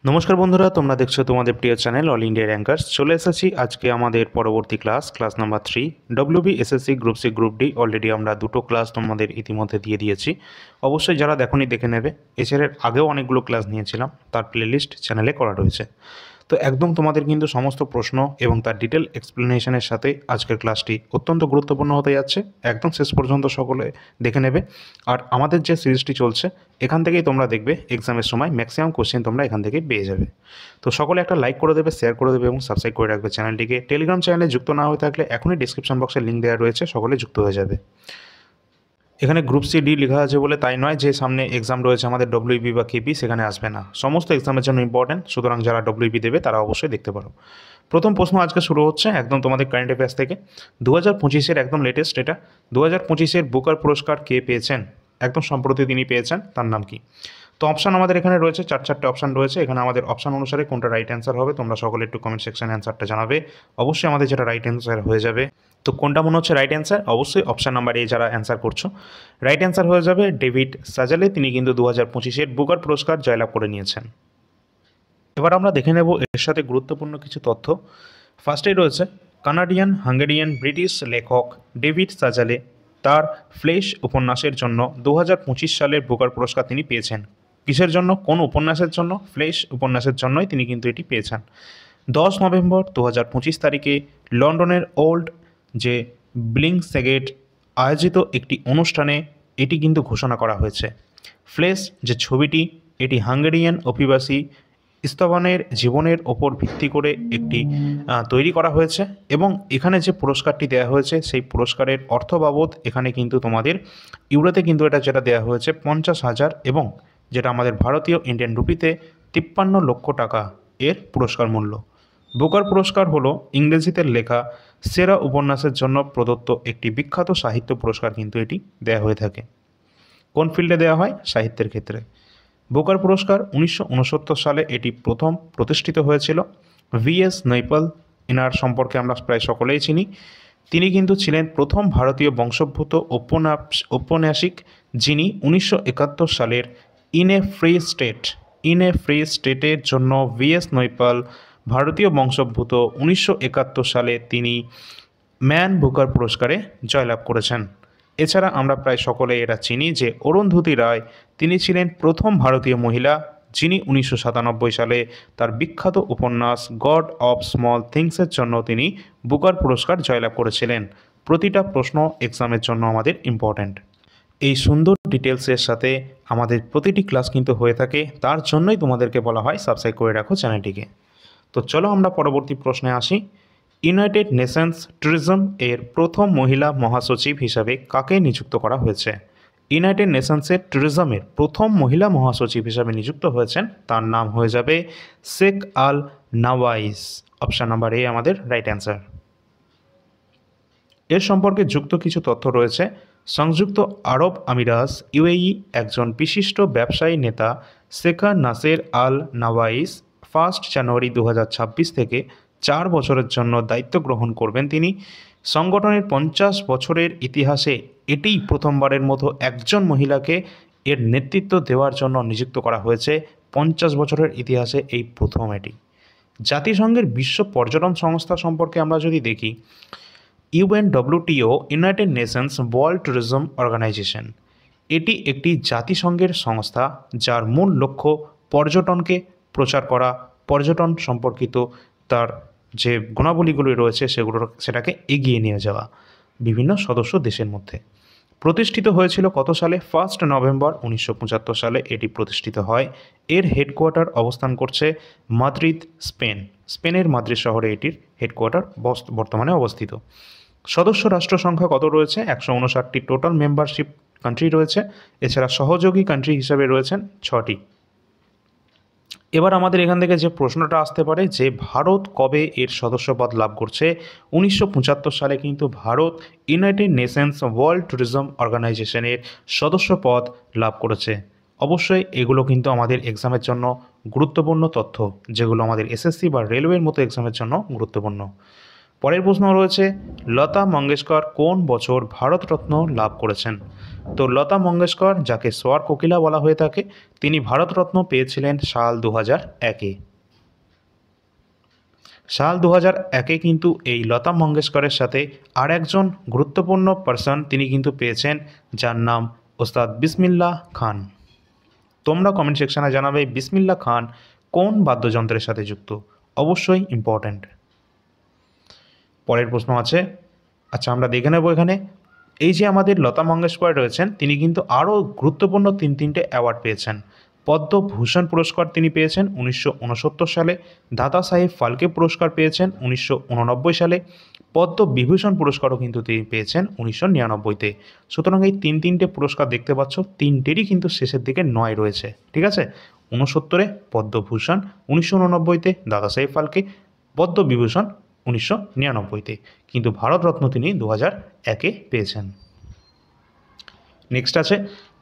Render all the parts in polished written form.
নমস্কার বন্ধুরা, তোমরা দেখছো তোমাদের প্রিয় চ্যানেল অল ইন্ডিয়া র্যাঙ্কার্স। চলে এসেছি আজকে আমাদের পরবর্তী class number 3 WB SSC group C group D. Already আমরা দুটো ক্লাস তোমাদের ইতিমধ্যে দিয়ে দিয়েছি। অবশ্যই যারা দেখোনি দেখে নেবে। এছাড়াও আগেও অনেকগুলো ক্লাস নিয়েছিলাম, তার প্লেলিস্ট চ্যানেলে করা রয়েছে। তো একদম তোমাদের কিন্তু সমস্ত প্রশ্ন এবং তার ডিটেল এক্সপ্লেনেশনের সাথে আজকের ক্লাসটি অত্যন্ত গুরুত্বপূর্ণ হতে যাচ্ছে। একদম শেষ পর্যন্ত সকলে দেখে নেবে। আর আমাদের যে সিরিজটি চলছে এখান থেকেই তোমরা দেখবে এক্সামের সময় ম্যাক্সিমাম কোশ্চেন তোমরা এখান থেকে পেয়ে যাবে। তো সকলে একটা লাইক করে দেবে, শেয়ার করে দেবে এবং সাবস্ক্রাইব করে রাখবে চ্যানেলটিকে। টেলিগ্রাম চ্যানেলে যুক্ত না হয়ে থাকলে এখনই ডিসক্রিপশন বক্সে লিঙ্ক দেওয়া রয়েছে, সকলে যুক্ত হয়ে যাবে। এখানে গ্রুপ সি ডি লেখা আছে বলে তাই নয় যে সামনে এক্সাম রয়েছে আমাদের ডব্লিউবি বা কেপি সেখানে আসবে না। সমস্ত এক্সামের জন্য ইম্পর্টেন্ট, সুতরাং যারা ডব্লিউবি দেবে তারা অবশ্যই দেখতে পারো। প্রথম প্রশ্ন আজকে শুরু হচ্ছে একদম তোমাদের কারেন্ট অ্যাফেয়ার্স থেকে। 2025-এর একদম লেটেস্ট এটা। 2025-এর বুকার পুরস্কার কে পেয়েছেন? একদম সম্প্রতি তিনি পেয়েছেন, তার নাম কি? তো অপশান আমাদের এখানে রয়েছে, চারটে অপশান রয়েছে। এখানে আমাদের অপশান অনুসারে কোনটা রাইট অ্যান্সার হবে তোমরা সকলে একটু কমেন্ট সেকশনে অ্যান্সারটা জানাবে। অবশ্যই আমাদের যেটা রাইট অ্যান্সার হয়ে যাবে। তো কোনটা মনে হচ্ছে রাইট অ্যান্সার? অবশ্যই অপশান নাম্বার এ যারা অ্যান্সার করছো রাইট অ্যান্সার হয়ে যাবে ডেভিড সাজালে। তিনি কিন্তু 2025-এর বুকার পুরস্কার জয়লাভ করে নিয়েছেন। এবার আমরা দেখে নেব এর সাথে গুরুত্বপূর্ণ কিছু তথ্য। ফার্স্টেই রয়েছে কানাডিয়ান হাঙ্গেরিয়ান ব্রিটিশ লেখক ডেভিড সাজালে তার ফ্লেশ উপন্যাসের জন্য 2025 সালের বুকার পুরস্কার তিনি পেয়েছেন। কিসের জন্য? কোন উপন্যাসের জন্য? ফ্লেশ উপন্যাসের জন্যই তিনি কিন্তু এটি পেয়েছেন। 10 নভেম্বর 2025 তারিখে লন্ডনের ওল্ড যে ব্লিংসেগেট আয়োজিত একটি অনুষ্ঠানে এটি কিন্তু ঘোষণা করা হয়েছে। ফ্লেশ যে ছবিটি এটি হাঙ্গেরিয়ান অভিবাসী ইস্তভানের জীবনের ওপর ভিত্তি করে একটি তৈরি করা হয়েছে এবং এখানে যে পুরস্কারটি দেওয়া হয়েছে সেই পুরস্কারের অর্থ বাবদ এখানে কিন্তু তোমাদের ইউরোতে কিন্তু এটা যেটা দেওয়া হয়েছে 50,000 এবং যেটা আমাদের ভারতীয় ইন্ডিয়ান রুপিতে 53 লক্ষ টাকা এর পুরস্কার মূল্য। বুকার পুরস্কার হলো ইংরেজিতে লেখা সেরা উপন্যাসের জন্য প্রদত্ত একটি বিখ্যাত সাহিত্য পুরস্কার, কিন্তু এটি দেওয়া হয়ে থাকে। কোন ফিল্ডে দেওয়া হয়? সাহিত্যের ক্ষেত্রে। বুকার পুরস্কার 1969 সালে এটি প্রথম প্রতিষ্ঠিত হয়েছিল। ভিএস নৈপাল, এনার সম্পর্কে আমরা প্রায় সকলেই চিনি। তিনি কিন্তু ছিলেন প্রথম ভারতীয় বংশোদ্ভূত ঔপন্যাসিক যিনি 1971 সালের ইন এ ফ্রি স্টেটের জন্য ভিএস নৈপাল ভারতীয় বংশোদ্ভূত 1971 সালে তিনি ম্যান বুকার পুরস্কারে জয়লাভ করেছেন। এছাড়া আমরা প্রায় সকলে এটা চিনি যে অরুন্ধতী রায় তিনি ছিলেন প্রথম ভারতীয় মহিলা যিনি 1997 সালে তার বিখ্যাত উপন্যাস গড অফ স্মল থিংসের জন্য তিনি বুকার পুরস্কার জয়লাভ করেছিলেন। প্রতিটা প্রশ্ন এক্সামের জন্য আমাদের ইম্পর্ট্যান্ট। এই সুন্দর ডিটেলসের সাথে আমাদের প্রতিটি ক্লাস কিন্তু হয়ে থাকে, তার জন্যই তোমাদেরকে বলা হয় সাবস্ক্রাইব করে রাখো চ্যানেলটিকে। তো চলো আমরা পরবর্তী প্রশ্নে আসি। ইউনাইটেড নেশনস ট্যুরিজম এর প্রথম মহিলা মহাসচিব হিসাবে কাকে নিযুক্ত করা হয়েছে? ইউনাইটেড নেশনসের ট্যুরিজমের প্রথম মহিলা মহাসচিব হিসাবে নিযুক্ত হয়েছেন, তার নাম হয়ে যাবে শেখ আল নাওয়াইস। অপশান নাম্বার এ আমাদের রাইট অ্যান্সার। এর সম্পর্কে যুক্ত কিছু তথ্য রয়েছে। সংযুক্ত আরব আমিরাত ইউএই একজন বিশিষ্ট ব্যবসায়ী নেতা শেখা নাসের আল নাওয়াইস 1 জানুয়ারি 2026 থেকে 4 বছরের জন্য দায়িত্ব গ্রহণ করবেন তিনি। সংগঠনের 50 বছরের ইতিহাসে এটিই প্রথমবারের মতো একজন মহিলাকে এর নেতৃত্ব দেওয়ার জন্য নিযুক্ত করা হয়েছে। 50 বছরের ইতিহাসে এই প্রথম এটি। জাতিসংঘের বিশ্ব পর্যটন সংস্থা সম্পর্কে আমরা যদি দেখি, UNWTO United Nations World Tourism Organization এটি একটি জাতিসংঘের সংস্থা যার মূল লক্ষ্য পর্যটনকে প্রচার করা, পর্যটন সম্পর্কিত তার যে গুণাবলীগুলি রয়েছে সেটাকে এগিয়ে নিয়ে যাওয়া বিভিন্ন সদস্য দেশের মধ্যে। প্রতিষ্ঠিত হয়েছিল কত সালে? 1 নভেম্বর 1975 সালে এটি প্রতিষ্ঠিত হয়। এর হেডকোয়ার্টার অবস্থান করছে মাদ্রিদ, স্পেনের মাদ্রিদ শহরে এটির হেডকোয়ার্টার বর্তমানে অবস্থিত। সদস্য রাষ্ট্র সংখ্যা কত রয়েছে? 159টি টোটাল মেম্বারশিপ কান্ট্রি রয়েছে। এছাড়া সহযোগী কান্ট্রি হিসাবে রয়েছেন 6টি। এবার আমাদের এখান থেকে যে প্রশ্নটা আসতে পারে যে ভারত কবে এর সদস্যপদ লাভ করছে? 1975 সালে কিন্তু Bharat United Nations World tourism অর্গানাইজেশনের সদস্যপদ লাভ করেছে। অবশ্যই এগুলো কিন্তু আমাদের এক্সামের জন্য গুরুত্বপূর্ণ তথ্য, যেগুলো আমাদের এসএসসি বা রেলওয়ের মতো এক্সামের জন্য গুরুত্বপূর্ণ। পরের প্রশ্ন রয়েছে লতা মঙ্গেশকর কোন বছর ভারতরত্ন লাভ করেছেন? তো লতা মঙ্গেশকর, যাকে সোয়ার কোকিলা বলা হয়ে থাকে, তিনি ভারতরত্ন পেয়েছিলেন সাল 2001-এ। সাল 2001-এ কিন্তু এই লতা মঙ্গেশকরের সাথে আর একজন গুরুত্বপূর্ণ পার্সন তিনি কিন্তু পেয়েছেন, যার নাম ওস্তাদ বিসমিল্লাহ খান। তোমরা কমেন্ট সেকশানে জানাবে বিসমিল্লাহ খান কোন বাদ্যযন্ত্রের সাথে যুক্ত, অবশ্যই ইম্পর্ট্যান্ট। পরের প্রশ্ন আছে, আচ্ছা আমরা দেখে নেব এখানে, এই যে আমাদের লতা মঙ্গেশকর রয়েছেন, তিনি কিন্তু আরও গুরুত্বপূর্ণ তিনটে অ্যাওয়ার্ড পেয়েছেন। পদ্মভূষণ পুরস্কার তিনি পেয়েছেন 1969 সালে, দাদা সাহেব ফালকে পুরস্কার পেয়েছেন 1989 সালে, পদ্মবিভূষণ পুরস্কারও কিন্তু তিনি পেয়েছেন 1999-তে। সুতরাং এই তিনটে পুরস্কার দেখতে পাচ্ছ, তিনটেরই কিন্তু শেষের দিকে 9 রয়েছে, ঠিক আছে। 69-এ পদ্মভূষণ, 1989-তে দাদা সাহেব ফালকে, পদ্মবিভূষণ 1999-তে, কিন্তু ভারতরত্ন তিনি 2001-এ পেয়েছেন। নেক্সট আছে,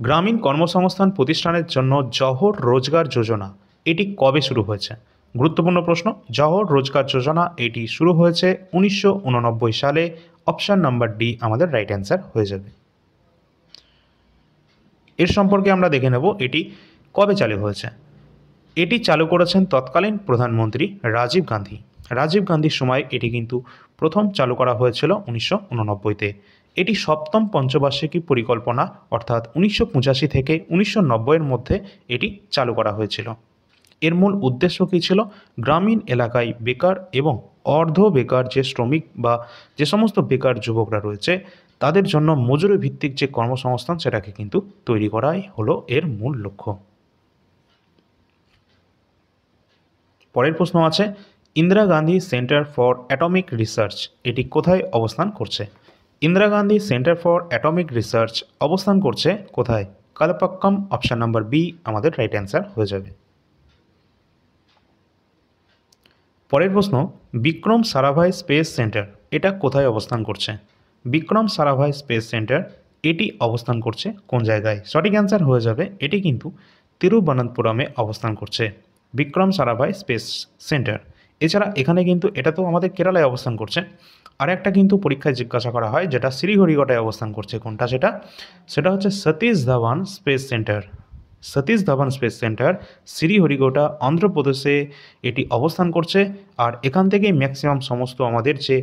গ্রামীণ কর্মসংস্থান প্রতিষ্ঠানের জন্য জওহর রোজগার যোজনা এটি কবে শুরু হয়েছে? গুরুত্বপূর্ণ প্রশ্ন। জওহর রোজগার যোজনা এটি শুরু হয়েছে 1989 সালে। অপশান নাম্বার ডি আমাদের রাইট অ্যান্সার হয়ে যাবে। এর সম্পর্কে আমরা দেখে নেব এটি কবে চালু হয়েছে। এটি চালু করেছেন তৎকালীন প্রধানমন্ত্রী রাজীব গান্ধী। রাজীব গান্ধীর সময় এটি কিন্তু প্রথম চালু করা হয়েছিল 1989-তে। এটি সপ্তম পঞ্চবার্ষিকী পরিকল্পনা, অর্থাৎ 1985 থেকে 1990-এর মধ্যে এটি চালু করা হয়েছিল। এর মূল উদ্দেশ্য কী ছিল? গ্রামীণ এলাকায় বেকার এবং অর্ধ বেকার যে শ্রমিক বা যে সমস্ত বেকার যুবকরা রয়েছে, তাদের জন্য মজুরি ভিত্তিক যে কর্মসংস্থান সেটাকে কিন্তু তৈরি করাই হলো এর মূল লক্ষ্য। পরের প্রশ্ন আছে, Indira Gandhi centre for atomic research এটি কোথায় অবস্থান করছে? Indira Gandhi centre for atomic research অবস্থান করছে কোথায়? কালাপাক্কাম। অপশান নাম্বার বি আমাদের রাইট অ্যান্সার হয়ে যাবে। পরের প্রশ্ন, বিক্রম সারাভাই স্পেস সেন্টার এটা কোথায় অবস্থান করছে? বিক্রম সারাভাই স্পেস সেন্টার এটি অবস্থান করছে কোন জায়গায়? সঠিক অ্যান্সার হয়ে যাবে, এটি কিন্তু তিরুবনন্তপুরমে অবস্থান করছে বিক্রম সারাভাই স্পেস সেন্টার। এছাড়া এখানে কিন্তু এটা তো আমাদের কেরালায় অবস্থান করছে, আর একটা কিন্তু পরীক্ষায় জিজ্ঞাসা করা হয় যেটা শ্রীহরিকোটায় অবস্থান করছে, কোনটা সেটা হচ্ছে Satish Dhawan space centre. Satish Dhawan space centre Sriharikota অন্ধ্রপ্রদেশে এটি অবস্থান করছে। আর এখান থেকেই ম্যাক্সিমাম সমস্ত আমাদের যে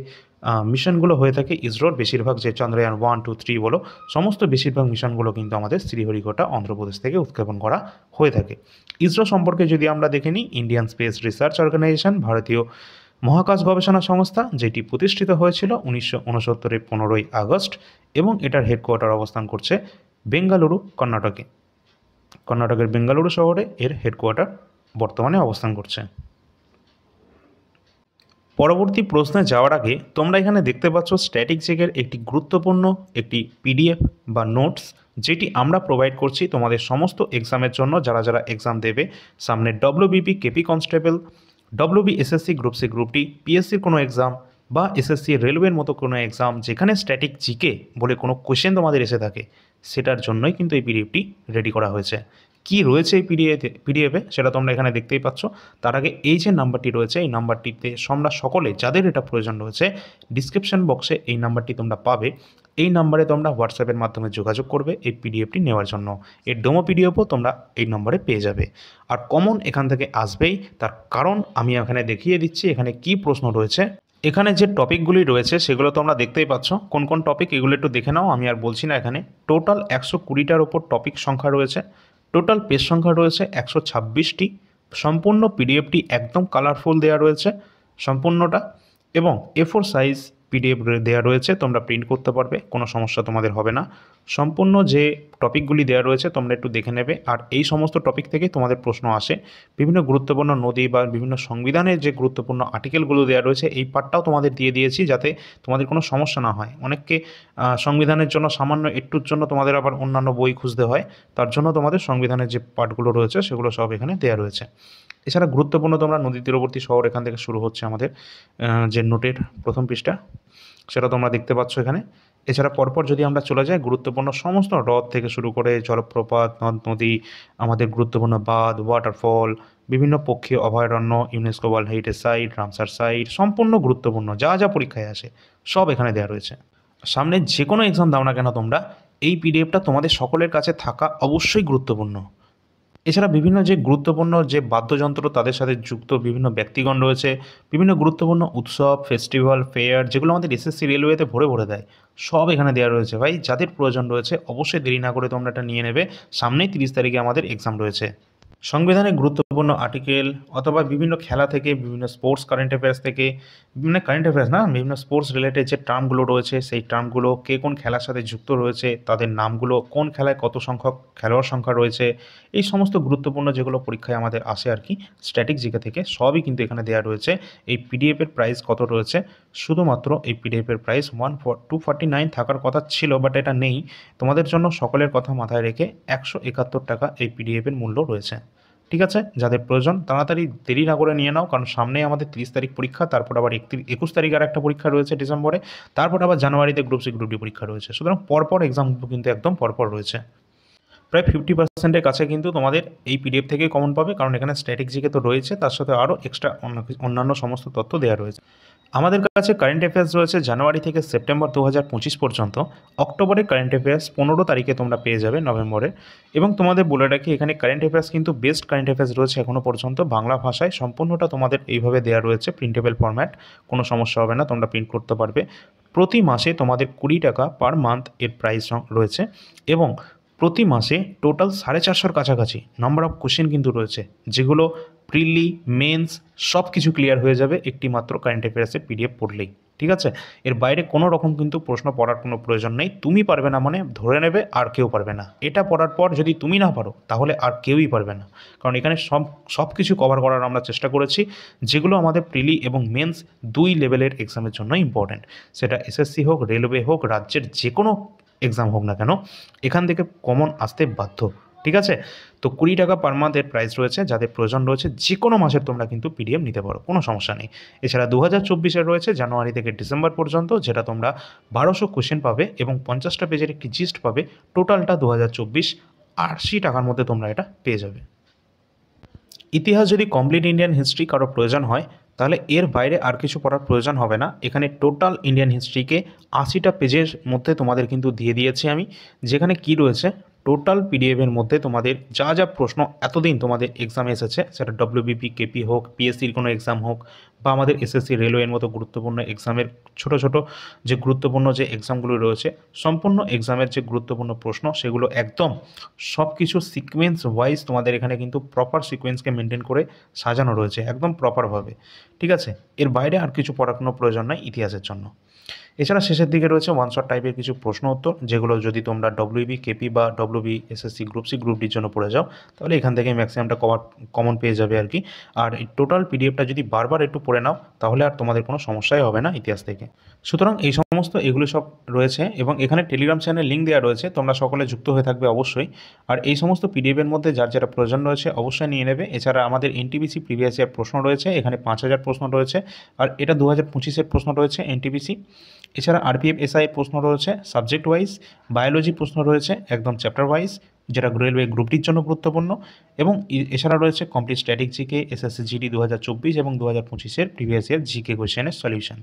মিশনগুলো হয়ে থাকে ইসরোর, বেশিরভাগ যে চন্দ্রয়ান 1, 2, 3 বলো, সমস্ত বেশিরভাগ মিশনগুলো কিন্তু আমাদের শ্রীহরিকোটা অন্ধ্রপ্রদেশ থেকে উৎক্ষেপণ করা হয়ে থাকে। ইসরো সম্পর্কে যদি আমরা দেখে নিই, ইন্ডিয়ান স্পেস রিসার্চ অর্গানাইজেশন, ভারতীয় মহাকাশ গবেষণা সংস্থা, যেটি প্রতিষ্ঠিত হয়েছিল 1969-এর 15ই আগস্ট, এবং এটার হেডকোয়ার্টার অবস্থান করছে বেঙ্গালুরু, কর্ণাটকে। কর্ণাটকের বেঙ্গালুরু শহরে এর হেডকোয়ার্টার বর্তমানে অবস্থান করছে। পরবর্তী প্রশ্নে যাওয়ার আগে তোমরা এখানে দেখতে পাচ্ছ স্ট্যাটিক চেকের একটি গুরুত্বপূর্ণ একটি পিডিএফ বা নোটস, যেটি আমরা প্রোভাইড করছি তোমাদের সমস্ত এক্সামের জন্য, যারা যারা এক্সাম দেবে সামনে WBP, KP constable, WB SSC group C, group D, পিএসসির কোনো এক্সাম বা এসএসসি রেলওয়ের মতো কোনো এক্সাম যেখানে স্ট্যাটিক জিকে বলে কোনো কোশ্চেন তোমাদের এসে থাকে, সেটার জন্যই কিন্তু এই পিডিএফটি রেডি করা হয়েছে। কি রয়েছে এই পিডিএফে সেটা তোমরা এখানে দেখতেই পাচ্ছ। তার আগে এই যে নাম্বারটি রয়েছে, এই নাম্বারটিতে তোমরা সকলে যাদের এটা প্রয়োজন রয়েছে, ডিসক্রিপশন বক্সে এই নাম্বারটি তোমরা পাবে। এই নাম্বারে তোমরা হোয়াটসঅ্যাপের মাধ্যমে যোগাযোগ করবে এই পিডিএফটি নেওয়ার জন্য। এর ডেমো পিডিএফও তোমরা এই নম্বরে পেয়ে যাবে। আর কমন এখান থেকে আসবেই, তার কারণ আমি এখানে দেখিয়ে দিচ্ছি এখানে কি প্রশ্ন রয়েছে। এখানে যে টপিকগুলি রয়েছে সেগুলো তোমরা দেখতেই পাচ্ছ, কোন কোন টপিক এগুলো একটু দেখে নাও, আমি আর বলছি না। এখানে টোটাল 120টার ওপর টপিক সংখ্যা রয়েছে, টোটাল পেজ সংখ্যা রয়েছে 126টি। সম্পূর্ণ পিডিএফটি একদম কালারফুল দেওয়া রয়েছে সম্পূর্ণটা, এবং A4 সাইজ পিডিএফ দেওয়া রয়েছে, তোমরা প্রিন্ট করতে পারবে, কোনো সমস্যা তোমাদের হবে না। সম্পূর্ণ যে টপিকগুলি দেওয়া রয়েছে তোমরা একটু দেখে নেবে। আর এই সমস্ত টপিক থেকে তোমাদের প্রশ্ন আসে, বিভিন্ন গুরুত্বপূর্ণ নদী বা বিভিন্ন সংবিধানের যে গুরুত্বপূর্ণ আর্টিকেলগুলো দেওয়া রয়েছে, এই পার্টটাও তোমাদের দিয়ে দিয়েছি যাতে তোমাদের কোনো সমস্যা না হয়। অনেককে সংবিধানের জন্য সামান্য একটুর জন্য তোমাদের আবার অন্যান্য বই খুঁজতে হয়, তার জন্য তোমাদের সংবিধানের যে পার্টগুলো রয়েছে সেগুলো সব এখানে দেওয়া রয়েছে। এছাড়া গুরুত্বপূর্ণ তোমরা নদী তীরবর্তী শহর, এখান থেকে শুরু হচ্ছে আমাদের যে নোটের প্রথম পৃষ্ঠা, সেটা তোমরা দেখতে পাচ্ছ এখানে। এছাড়া পরপর যদি আমরা চলে যাই, গুরুত্বপূর্ণ সমস্ত হ্রদ থেকে শুরু করে জলপ্রপাত, নদ নদী, আমাদের গুরুত্বপূর্ণ বাঁধ, ওয়াটারফল, বিভিন্ন পক্ষীয় অভয়ারণ্য, UNESCO world heritage site, Ramsar site, সম্পূর্ণ গুরুত্বপূর্ণ যা যা পরীক্ষায় আসে সব এখানে দেওয়া রয়েছে। সামনে যে কোনো এক্সাম দাও না কেন তোমরা, এই পিডিএফটা তোমাদের সকলের কাছে থাকা অবশ্যই গুরুত্বপূর্ণ। এছাড়া বিভিন্ন যে গুরুত্বপূর্ণ যে বাদ্যযন্ত্র তাদের সাথে যুক্ত বিভিন্ন ব্যক্তিগণ রয়েছে, বিভিন্ন গুরুত্বপূর্ণ উৎসব, ফেস্টিভ্যাল, ফেয়ার যেগুলো আমাদের এসএসসি রেলওয়েতে ভরে ভরে দেয়, সব এখানে দেওয়া রয়েছে ভাই। যাদের প্রয়োজন রয়েছে অবশ্যই দেরি না করে তোমরা এটা নিয়ে নেবে। সামনেই 30 তারিখে আমাদের এক্সাম রয়েছে। সংবিধানের গুরুত্বপূর্ণ আর্টিকেল অথবা বিভিন্ন খেলা থেকে, বিভিন্ন স্পোর্টস কারেন্ট অ্যাফেয়ার্স থেকে, বিভিন্ন কারেন্ট অ্যাফেয়ার্স না, বিভিন্ন স্পোর্টস রিলেটেড যে টার্মগুলো রয়েছে সেই টার্মগুলো, কে কোন খেলার সাথে যুক্ত রয়েছে তাদের নামগুলো, কোন খেলায় কত সংখ্যক খেলোয়াড় সংখ্যা রয়েছে, এই সমস্ত গুরুত্বপূর্ণ যেগুলো পরীক্ষায় আমাদের আসে আর কি স্ট্যাটিক জিকে থেকে, সবই কিন্তু এখানে দেওয়া রয়েছে। এই পিডিএফের প্রাইস কত রয়েছে? শুধুমাত্র এই পিডিএফের প্রাইস 249 থাকার কথা ছিল, বাট এটা নেই। তোমাদের জন্য সকলের কথা মাথায় রেখে 171 টাকা এই পিডিএফের মূল্য রয়েছে। ঠিক আছে, যাদের প্রয়োজন তাড়াতাড়ি দেরি না করে নিয়ে নাও, কারণ সামনেই আমাদের 30 তারিখ পরীক্ষা, তারপর আবার 21 তারিখ আর একটা পরীক্ষা রয়েছে ডিসেম্বরে, তারপর আবার জানুয়ারিতে গ্রুপ সি গ্রুপ ডি পরীক্ষা রয়েছে। সুতরাং পরপর এক্সাম কিন্তু একদম পরপর রয়েছে। প্রায় 50%-এর কাছে কিন্তু তোমাদের এই পিডিএফ থেকে কমন পাবে, কারণ এখানে স্ট্যাটিক জিকে তো রয়েছে, তার সাথে আরও এক্সট্রা অন্যান্য সমস্ত তথ্য দেওয়া রয়েছে। আমাদের কাছে কারেন্ট অ্যাফেয়ার্স রয়েছে জানুয়ারি থেকে সেপ্টেম্বর 2025 পর্যন্ত। অক্টোবরের কারেন্ট অ্যাফেয়ার্স 15 তারিখে তোমরা পেয়ে যাবে নভেম্বরের। এবং তোমাদের বলে রাখি, এখানে কারেন্ট অ্যাফেয়ার্স কিন্তু বেস্ট কারেন্ট অ্যাফেয়ার্স রয়েছে এখনও পর্যন্ত বাংলা ভাষায়, সম্পূর্ণটা তোমাদের এইভাবে দেওয়া রয়েছে প্রিন্টেবল ফরম্যাট, কোনো সমস্যা হবে না, তোমরা প্রিন্ট করতে পারবে। প্রতি মাসে তোমাদের 20 টাকা পার মান্থ এর প্রাইস রয়েছে, এবং প্রতি মাসে টোটাল 450-এর কাছাকাছি নাম্বার অফ কোশ্চেন কিন্তু রয়েছে, যেগুলো প্রিলি, মেন্স সব কিছু ক্লিয়ার হয়ে যাবে একটি মাত্র কারেন্ট অ্যাফেয়ার্সের পিডিএফ পড়লেই। ঠিক আছে, এর বাইরে কোনো রকম কিন্তু প্রশ্ন পড়ার কোনো প্রয়োজন নেই। তুমি পারবে না মানে ধরে নেবে আর কেউ পারবে না। এটা পড়ার পর যদি তুমি না পারো তাহলে আর কেউই পারবে না, কারণ এখানে সব কিছু কভার করার আমরা চেষ্টা করেছি, যেগুলো আমাদের প্রিলি এবং মেন্স দুই লেভেলের এক্সামের জন্য ইম্পর্ট্যান্ট। সেটা এসএসসি হোক, রেলওয়ে হোক, রাজ্যের যে কোনো এক্সাম হোক না কেন, এখান থেকে কমন আসতে বাধ্য। ঠিক আছে, তো 20 টাকা পার মান্থের প্রাইস রয়েছে। যাদের প্রয়োজন রয়েছে যে কোনো মাসের তোমরা কিন্তু পিডিএফ নিতে পারো, কোনো সমস্যা নেই। এছাড়া 2024-এর রয়েছে জানুয়ারি থেকে ডিসেম্বর পর্যন্ত, যেটা তোমরা 1200 কোশ্চেন পাবে এবং 50টা পেজের একটি জিস্ট পাবে। টোটালটা 2024 80 টাকার মধ্যে তোমরা এটা পেয়ে যাবে। ইতিহাস যদি কমপ্লিট ইন্ডিয়ান হিস্ট্রি কারো প্রয়োজন হয়, তাহলে এর বাইরে আর কিছু পড়ার প্রয়োজন হবে না। এখানে টোটাল ইন্ডিয়ান হিস্ট্রিকে 80টা পেজের মধ্যে তোমাদের কিন্তু দিয়ে দিয়েছি আমি, যেখানে কি রয়েছে টোটাল পিডিএফের মধ্যে তোমাদের যা যা প্রশ্ন এতদিন তোমাদের এক্সামে এসেছে, সেটা ডব্লিউবিপি, কেপি হোক, পিএসসির কোনো এক্সাম হোক, বা আমাদের এসএসসি রেলওয়ের মতো গুরুত্বপূর্ণ এক্সামের ছোট ছোট যে গুরুত্বপূর্ণ যে এক্সামগুলো রয়েছে, সম্পূর্ণ এক্সামের যে গুরুত্বপূর্ণ প্রশ্ন সেগুলো একদম সব কিছু সিকোয়েন্স ওয়াইজ তোমাদের এখানে কিন্তু প্রপার সিকোয়েন্সকে মেনটেন করে সাজানো রয়েছে একদম প্রপারভাবে। ঠিক আছে, এর বাইরে আর কিছু পড়ার কোনো প্রয়োজন নাই ইতিহাসের জন্য। এছাড়া শেষের দিকে রয়েছে ওয়ান শট টাইপের কিছু প্রশ্ন উত্তর, যেগুলো যদি তোমরা ডব্লিউবি, কেপি বা WB SSC group C group ডির জন্য পড়ে যাও, তাহলে এখান থেকে ম্যাক্সিমামটা কমন পেয়ে যাবে আর কি। আর এই টোটাল পিডিএফটা যদি বারবার একটু পড়ে নাও, তাহলে আর তোমাদের কোনো সমস্যাই হবে না ইতিহাস থেকে। সুতরাং এই সমস্ত এগুলো সব রয়েছে, এবং এখানে টেলিগ্রাম চ্যানেল লিঙ্ক দেওয়া রয়েছে, তোমরা সকলে যুক্ত হয়ে থাকবে অবশ্যই। আর এই সমস্ত পিডিএফের মধ্যে যার যেটা প্রয়োজন রয়েছে অবশ্যই নিয়ে নেবে। এছাড়া আমাদের এনটিপিসি প্রিভিয়াস ইয়ার প্রশ্ন রয়েছে, এখানে 5000 প্রশ্ন রয়েছে, আর এটা 2025-এর প্রশ্ন রয়েছে এনটিপিসি। এছাড়া আরপিএফ এসআই প্রশ্ন রয়েছে সাবজেক্ট ওয়াইজ, বায়োলজি প্রশ্ন রয়েছে একদম চ্যাপ্টার ওয়াইজ, যেটা রেলওয়ে গ্রুপটির জন্য গুরুত্বপূর্ণ। এবং এছাড়া রয়েছে complete static GK, SSC GD 2024 এবং 2025-এর প্রিভিয়াস ইয়ার জিকে কোয়েশ্চেনের সলিউশন।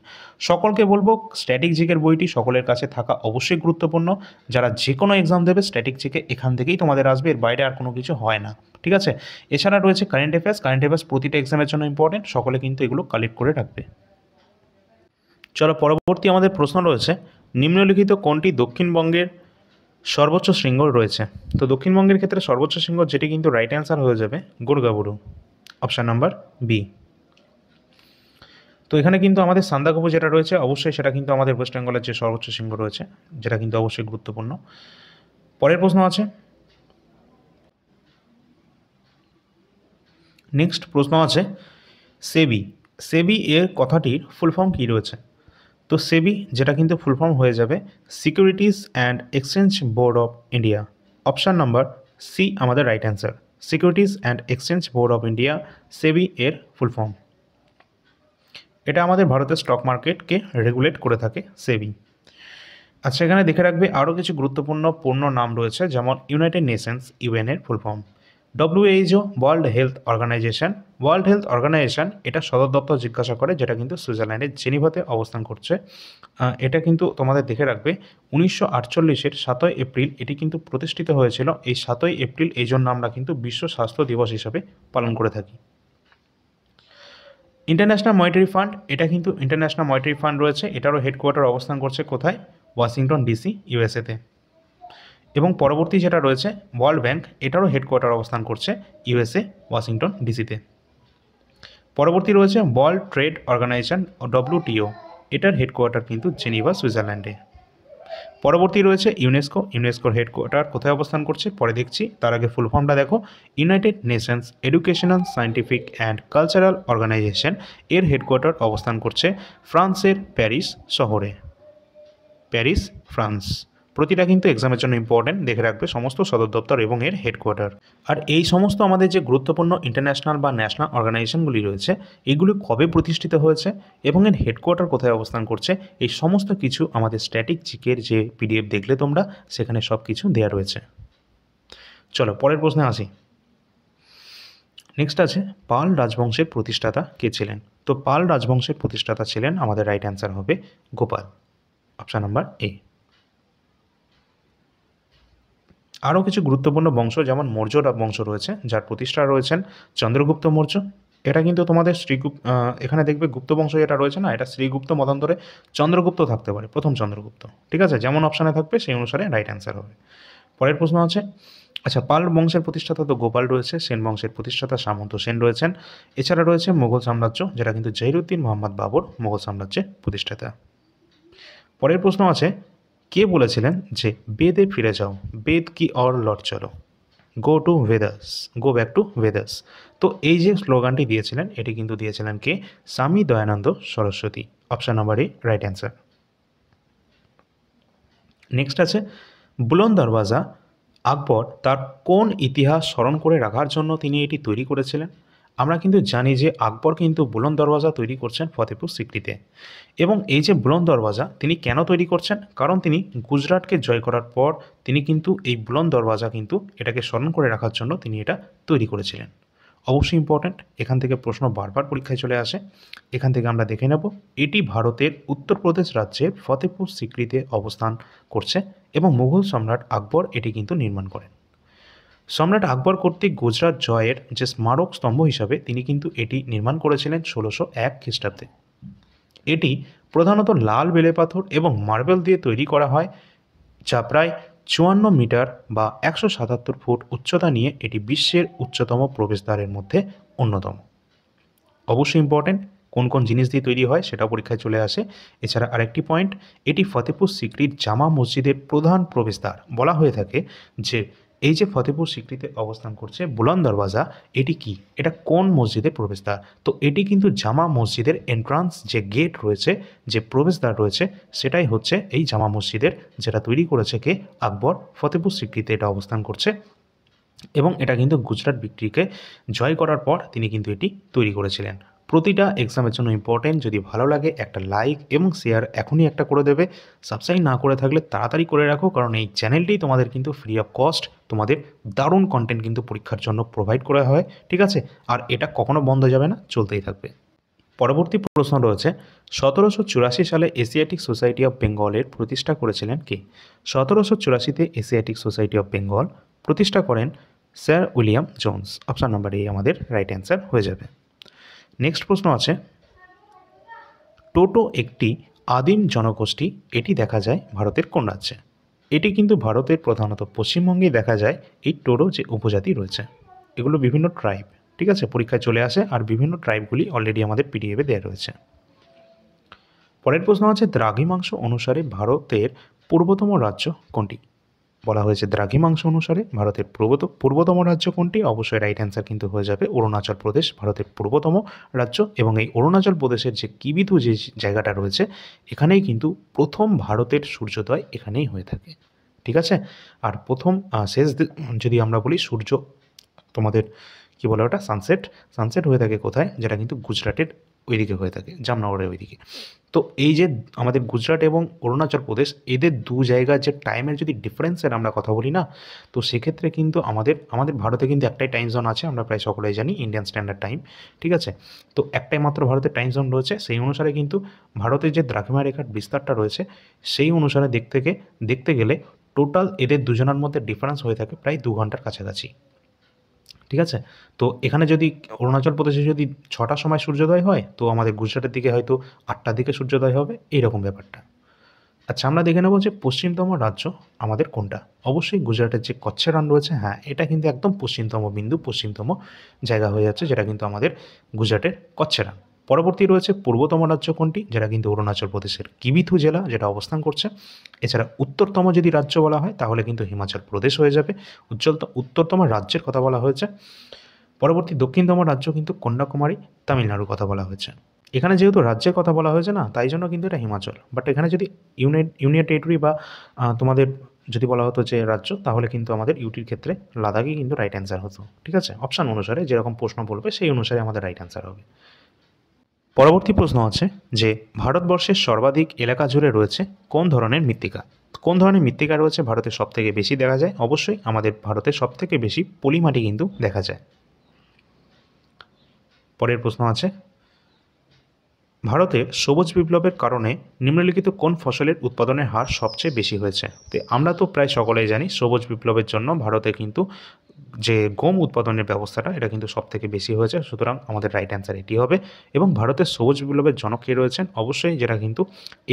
সকলকে বলবো স্ট্যাটিক জিকের বইটি সকলের কাছে থাকা অবশ্যই গুরুত্বপূর্ণ। যারা যে কোনো এক্সাম দেবে স্ট্যাটিক জিকে এখান থেকেই তোমাদের আসবে, এর বাইরে আর কোনো কিছু হয় না। ঠিক আছে, এছাড়া রয়েছে কারেন্ট অ্যাফেয়ার্স প্রতিটা এক্সামের জন্য ইম্পর্টেন্ট, সকলে কিন্তু এগুলো কালেক্ট করে রাখবে। চলো পরবর্তী আমাদের প্রশ্ন রয়েছে, নিম্নলিখিত কোনটি দক্ষিণবঙ্গের সর্বোচ্চ শৃঙ্গ রয়েছে? তো দক্ষিণবঙ্গের ক্ষেত্রে সর্বোচ্চ শৃঙ্গ যেটি কিন্তু রাইট অ্যান্সার হয়ে যাবে গোর্গাবুরু, অপশান নাম্বার বি। তো এখানে কিন্তু আমাদের সান্দাকফু যেটা রয়েছে অবশ্যই সেটা কিন্তু আমাদের ওয়েস্ট বেঙ্গলের যে সর্বোচ্চ শৃঙ্গ রয়েছে, যেটা কিন্তু অবশ্যই গুরুত্বপূর্ণ। পরের প্রশ্ন আছে, নেক্সট প্রশ্ন আছে, সেবি এর কথাটির ফুল ফর্ম কী রয়েছে? তো সেবি যেটা কিন্তু ফুল ফর্ম হয়ে যাবে securities and exchange board of India, option number C আমাদের right answer. Securities and exchange board of India, SEBI এর ফুল ফর্ম। এটা আমাদের ভারতের স্টক মার্কেটকে রেগুলেট করে থাকে সেবি। আচ্ছা, এখানে দেখে রাখবে আরও কিছু গুরুত্বপূর্ণ পূর্ণ নাম রয়েছে, যেমন ইউনাইটেড নেশনস ইউএন এর full form, WHO world health organization এটা সদর দপ্তর জিজ্ঞাসা করে, যেটা কিন্তু সুইজারল্যান্ডের জেনিভাতে অবস্থান করছে। এটা কিন্তু তোমাদের দেখে রাখবে 1948-এর 7ই এপ্রিল এটি কিন্তু প্রতিষ্ঠিত হয়েছিল। এই 7ই এপ্রিল এই জন্য আমরা কিন্তু বিশ্ব স্বাস্থ্য দিবস হিসাবে পালন করে থাকি। ইন্টারন্যাশনাল মনিটারি ফান্ড, এটা কিন্তু ইন্টারন্যাশনাল মনিটারি ফান্ড রয়েছে, এটারও হেডকোয়ার্টার অবস্থান করছে কোথায়? ওয়াশিংটন ডিসি, ইউএসএতে। এবং পরবর্তী যেটা রয়েছে ওয়ার্ল্ড ব্যাংক, এটারও হেডকোয়ার্টার অবস্থান করছে ইউএসএ, ওয়াশিংটন ডিসিতে। পরবর্তী রয়েছে ওয়ার্ল্ড ট্রেড অর্গানাইজেশন WTO, এটার হেডকোয়ার্টার কিন্তু জেনিভা, সুইজারল্যান্ডে। পরবর্তী রয়েছে ইউনেস্কোর হেডকোয়ার্টার কোথায় অবস্থান করছে পরে দেখছি, তার আগে ফুল ফর্মটা দেখো। United Nations educational, scientific and cultural organization, এর হেডকোয়ার্টার অবস্থান করছে ফ্রান্সের প্যারিস শহরে, প্যারিস, ফ্রান্স। প্রতিটা কিন্তু এক্সামের জন্য ইম্পর্টেন্ট, দেখে রাখবে সমস্ত সদর দপ্তর এবং এর হেডকোয়ার্টার। আর এই সমস্ত আমাদের যে গুরুত্বপূর্ণ ইন্টারন্যাশনাল বা ন্যাশনাল অর্গানাইজেশনগুলি রয়েছে, এগুলি কবে প্রতিষ্ঠিত হয়েছে এবং এর হেডকোয়ার্টার কোথায় অবস্থান করছে, এই সমস্ত কিছু আমাদের স্ট্যাটিক জিকের যে PDF দেখলে তোমরা, সেখানে সব কিছু দেওয়া রয়েছে। চলো পরের প্রশ্নে আসি। নেক্সট আছে পাল রাজবংশের প্রতিষ্ঠাতা কে ছিলেন? তো পাল রাজবংশের প্রতিষ্ঠাতা ছিলেন, আমাদের রাইট অ্যান্সার হবে গোপাল, অপশান নাম্বার এ। আরও কিছু গুরুত্বপূর্ণ বংশ যেমন মৌর্য বংশ রয়েছে, যার প্রতিষ্ঠা রয়েছেন চন্দ্রগুপ্ত মৌর্য। এটা কিন্তু তোমাদের এখানে দেখবে গুপ্ত বংশ যেটা রয়েছে না, এটা শ্রীগুপ্ত মতান্তরে চন্দ্রগুপ্ত থাকতে পারে, প্রথম চন্দ্রগুপ্ত। ঠিক আছে, যেমন অপশানে থাকবে সেই অনুসারে রাইট অ্যান্সার হবে। পরের প্রশ্ন আছে, আচ্ছা পাল বংশের প্রতিষ্ঠাতা তো গোপাল রয়েছে, সেন বংশের প্রতিষ্ঠাতা সামন্ত সেন রয়েছেন। এছাড়া রয়েছে মুঘল সাম্রাজ্য, যেটা কিন্তু জহিরুদ্দিন মোহাম্মদ বাবর মুঘল সাম্রাজ্যের প্রতিষ্ঠাতা। পরের প্রশ্ন আছে, কে বলেছিলেন যে বেদে ফিরে যাও, বেদ কি অর লট চলো, go to Vedas, go back to Vedas. তো এই যে স্লোগানটি দিয়েছিলেন, এটি কিন্তু দিয়েছিলেন কে? Swami Dayanand Saraswati, option number A right answer. Next আছে বুলন্দ দরওয়াজা, আকবর তার কোন ইতিহাস স্মরণ করে রাখার জন্য তিনি এটি তৈরি করেছিলেন? আমরা কিন্তু জানি যে আকবর কিন্তু বুলন্দ দরওয়াজা তৈরি করছেন ফতেপুর সিক্রিতে। এবং এই যে বুলন্দ দরওয়াজা তিনি কেন তৈরি করছেন? কারণ তিনি গুজরাটকে জয় করার পর তিনি কিন্তু এই বুলন্দ দরওয়াজা কিন্তু এটাকে স্মরণ করে রাখার জন্য তিনি এটা তৈরি করেছিলেন। অবশ্যই ইম্পর্ট্যান্ট, এখান থেকে প্রশ্ন বারবার পরীক্ষায় চলে আসে। এখান থেকে আমরা দেখে নেব, এটি ভারতের উত্তরপ্রদেশ রাজ্যের ফতেপুর সিক্রিতে অবস্থান করছে এবং মুঘল সম্রাট আকবর এটি কিন্তু নির্মাণ করেন। সম্রাট আকবর কর্তৃক গুজরাট জয়ের যে স্মারক স্তম্ভ হিসাবে তিনি কিন্তু এটি নির্মাণ করেছিলেন 1601 খ্রিস্টাব্দে। এটি প্রধানত লাল বেলে পাথর এবং মার্বেল দিয়ে তৈরি করা হয়, যা প্রায় 54 মিটার বা 177 ফুট উচ্চতা নিয়ে এটি বিশ্বের উচ্চতম প্রবেশদ্বারের মধ্যে অন্যতম। অবশ্যই ইম্পর্টেন্ট, কোন কোন জিনিস দিয়ে তৈরি হয় সেটাও পরীক্ষায় চলে আসে। এছাড়া আরেকটি পয়েন্ট, এটি ফতেপুর সিক্রির জামা মসজিদের প্রধান প্রবেশদ্বার। বলা হয়ে থাকে যে এই যে ফতেপুর সিক্রিতে অবস্থান করছে বুলন্দ দরওয়াজা, এটি কি, এটা কোন মসজিদের প্রবেশদ্বার? তো এটি কিন্তু জামা মসজিদের এন্ট্রান্স, যে গেট রয়েছে, যে প্রবেশদ্বার রয়েছে, সেটাই হচ্ছে এই জামা মসজিদের, যেটা তৈরি করেছে কে? আকবর। ফতেপুর সিক্রিতে এটা অবস্থান করছে এবং এটা কিন্তু গুজরাট বিক্রিকে জয় করার পর তিনি কিন্তু এটি তৈরি করেছিলেন। প্রতিটা এক্সামের জন্য ইম্পর্টেন্ট, যদি ভালো লাগে একটা লাইক এবং শেয়ার এখনই একটা করে দেবে। সাবস্ক্রাইব না করে থাকলে তাড়াতাড়ি করে রাখো, কারণ এই চ্যানেলটি তোমাদের কিন্তু ফ্রি অফ কস্ট তোমাদের দারুণ কন্টেন্ট কিন্তু পরীক্ষার জন্য প্রোভাইড করা হয়। ঠিক আছে, আর এটা কখনো বন্ধ যাবে না, চলতেই থাকবে। পরবর্তী প্রশ্ন রয়েছে, 1784 সালে এশিয়াটিক সোসাইটি অফ বেঙ্গলের প্রতিষ্ঠা করেছিলেন কে? 1784-তে এশিয়াটিক সোসাইটি অফ বেঙ্গল প্রতিষ্ঠা করেন sir William Jones, option number এ আমাদের রাইট অ্যান্সার হয়ে যাবে। নেক্সট প্রশ্ন আছে, টোটো একটি আদিম জনগোষ্ঠী, এটি দেখা যায় ভারতের কোন রাজ্যে? এটি কিন্তু ভারতের প্রধানত পশ্চিমবঙ্গে দেখা যায়। এই টোটো যে উপজাতি রয়েছে, এগুলো বিভিন্ন ট্রাইব। ঠিক আছে, পরীক্ষায় চলে আসে, আর বিভিন্ন ট্রাইবগুলি অলরেডি আমাদের পিডিএফে দেওয়া রয়েছে। পরের প্রশ্ন আছে, দ্রাঘিমাংশ অনুসারে ভারতের পূর্বতম রাজ্য কোনটি? বলা হয়েছে দ্রাঘিমাংশ অনুসারে ভারতের পূর্বতম রাজ্য কোনটি? অবশ্যই রাইট অ্যান্সার কিন্তু হয়ে যাবে অরুণাচল প্রদেশ, ভারতের পূর্বতম রাজ্য। এবং এই অরুণাচল প্রদেশের যে কিবিথু যে জায়গাটা রয়েছে, এখানেই কিন্তু প্রথম ভারতের সূর্যোদয় এখানেই হয়ে থাকে। ঠিক আছে, আর প্রথম শেষ যদি আমরা বলি তোমাদের কি বলে ওটা, সানসেট হয়ে থাকে কোথায়? যেটা কিন্তু গুজরাটের ওইদিকে হয়ে থাকে, জামনগরের ওইদিকে। তো এই যে আমাদের গুজরাট এবং অরুণাচল প্রদেশ, এদের দু জায়গার যে টাইমের যদি ডিফারেন্সের আমরা কথা বলি না, তো সেক্ষেত্রে কিন্তু আমাদের ভারতে কিন্তু একটাই টাইম জোন আছে, আমরা প্রায় সকলেই জানি, ইন্ডিয়ান স্ট্যান্ডার্ড টাইম, ঠিক আছে। তো একটাই মাত্র ভারতের টাইম জোন রয়েছে, সেই অনুসারে কিন্তু ভারতের যে দ্রাঘিমা রেখার বিস্তারটা রয়েছে সেই অনুসারে দেখতে গেলে টোটাল এদের দুজনের মধ্যে ডিফারেন্স হয়ে থাকে প্রায় 2 ঘন্টার কাছাকাছি, ঠিক আছে। তো এখানে যদি অরুণাচল প্রদেশে যদি 6টার সময় সূর্যোদয় হয়, তো আমাদের গুজরাটের দিকে হয়তো 8টার দিকে সূর্যোদয় হবে, এইরকম ব্যাপারটা। আচ্ছা, আমরা দেখে নেব যে পশ্চিমতম রাজ্য আমাদের কোনটা। অবশ্যই গুজরাটের যে কচ্ছ রান রয়েছে, হ্যাঁ, এটা কিন্তু একদম পশ্চিমতম বিন্দু, পশ্চিমতম জায়গা হয়ে যাচ্ছে, যেটা কিন্তু আমাদের গুজরাটের কচ্ছ রান। পরবর্তী রয়েছে পূর্বতম রাজ্য কোনটি, যেটা কিন্তু অরুণাচল প্রদেশের কিবিথু জেলা যেটা অবস্থান করছে। এছাড়া উত্তরতম যদি রাজ্য বলা হয় তাহলে কিন্তু হিমাচল প্রদেশ হয়ে যাবে। উত্তরতম রাজ্যের কথা বলা হয়েছে। পরবর্তী দক্ষিণতম রাজ্য কিন্তু কন্যাকুমারী, তামিলনাড়ুর কথা বলা হয়েছে। এখানে যেহেতু রাজ্যের কথা বলা হয়েছে না, তাই জন্য কিন্তু এটা হিমাচল। বাট এখানে যদি ইউনিয়ন টেরিটরি বা তোমাদের যদি বলা হতো যে রাজ্য, তাহলে কিন্তু আমাদের ইউটির ক্ষেত্রে লাদাখই কিন্তু রাইট অ্যান্সার হতো, ঠিক আছে। অপশান অনুসারে যেরকম প্রশ্ন বলবে সেই অনুসারে আমাদের রাইট অ্যান্সার হবে। পরবর্তী প্রশ্ন আছে যে ভারতবর্ষের সর্বাধিক এলাকা জুড়ে রয়েছে কোন ধরনের মৃত্তিকা। কোন ধরনের মৃত্তিকা রয়েছে ভারতের সবথেকে বেশি দেখা যায়? অবশ্যই আমাদের ভারতের সবথেকে বেশি পলিমাটি কিন্তু দেখা যায়। পরের প্রশ্ন আছে, ভারতের সবুজ বিপ্লবের কারণে নিম্নলিখিত কোন ফসলের উৎপাদনের হার সবচেয়ে বেশি হয়েছে? তো আমরা তো প্রায় সকলেই জানি সবুজ বিপ্লবের জন্য ভারতে কিন্তু যে গম উৎপাদনের ব্যবস্থাটা, এটা কিন্তু সবথেকে বেশি হয়েছে, সুতরাং আমাদের রাইট অ্যান্সার এটি হবে। এবং ভারতের সবুজ বিপ্লবের জনক কে রয়েছেন? অবশ্যই যেটা কিন্তু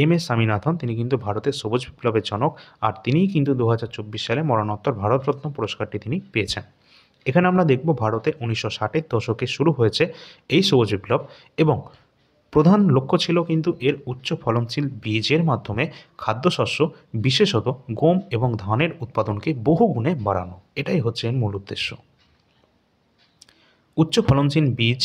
এম.এস. স্বামীনাথন, তিনি কিন্তু ভারতের সবুজ বিপ্লবের জনক, আর তিনিই কিন্তু 2024 সালে মরণোত্তর ভারতরত্ন পুরস্কারটি তিনি পেয়েছেন। এখানে আমরা দেখব ভারতে 1960-এর দশকে শুরু হয়েছে এই সবুজ বিপ্লব, এবং প্রধান লক্ষ্য ছিল কিন্তু এর উচ্চ ফলনশীল বীজের মাধ্যমে খাদ্যশস্য, বিশেষত গম এবং ধানের উৎপাদনকে বহুগুণে বাড়ানো। এটাই হচ্ছে এর মূল উদ্দেশ্য। উচ্চ ফলনশীল বীজ,